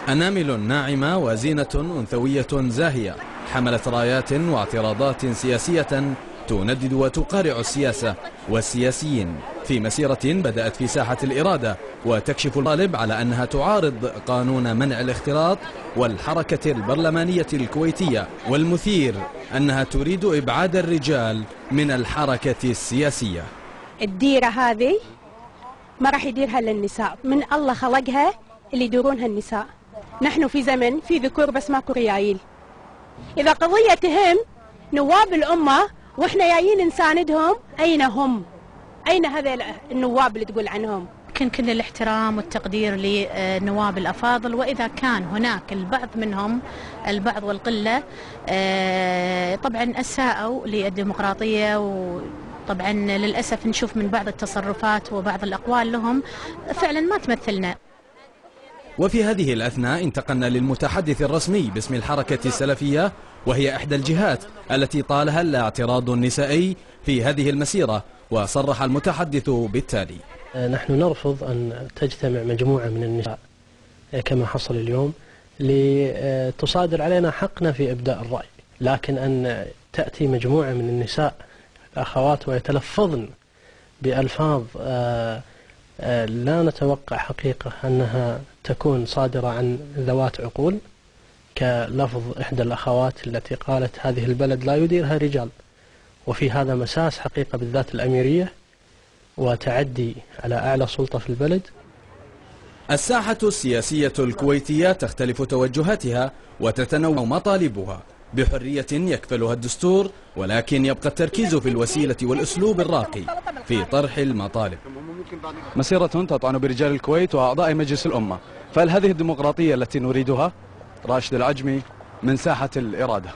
أنامل ناعمة وزينة أنثوية زاهية حملت رايات واعتراضات سياسية تندد وتقارع السياسة والسياسيين في مسيرة بدأت في ساحة الإرادة وتكشف الغالب على أنها تعارض قانون منع الاختلاط والحركة البرلمانية الكويتية، والمثير أنها تريد إبعاد الرجال من الحركة السياسية. الديرة هذه ما راح يديرها للنساء، من الله خلقها اللي يدورونها النساء. نحن في زمن في ذكور بس ماكو ريايل. إذا قضية تهم نواب الأمة وإحنا جايين نساندهم، أين هم؟ أين هذا النواب اللي تقول عنهم؟ كل الاحترام والتقدير للنواب الأفاضل، وإذا كان هناك البعض منهم البعض والقلة طبعا أساءوا للديمقراطية، وطبعا للأسف نشوف من بعض التصرفات وبعض الأقوال لهم فعلا ما تمثلنا. وفي هذه الأثناء انتقلنا للمتحدث الرسمي باسم الحركة السلفية، وهي إحدى الجهات التي طالها الاعتراض النسائي في هذه المسيرة، وصرح المتحدث بالتالي: نحن نرفض أن تجتمع مجموعة من النساء كما حصل اليوم لتصادر علينا حقنا في إبداء الرأي، لكن أن تأتي مجموعة من النساء الأخوات ويتلفظن بألفاظ لا نتوقع حقيقة أنها تكون صادرة عن ذوات عقول، كلفظ إحدى الأخوات التي قالت هذه البلد لا يديرها رجال، وفي هذا مساس حقيقة بالذات الأميرية وتعدي على أعلى سلطة في البلد. الساحة السياسية الكويتية تختلف توجهاتها وتتنوع مطالبها بحرية يكفلها الدستور، ولكن يبقى التركيز في الوسيلة والأسلوب الراقي في طرح المطالب. مسيرة تطعن برجال الكويت وأعضاء مجلس الأمة، فهل هذه الديمقراطية التي نريدها؟ راشد العجمي من ساحة الإرادة.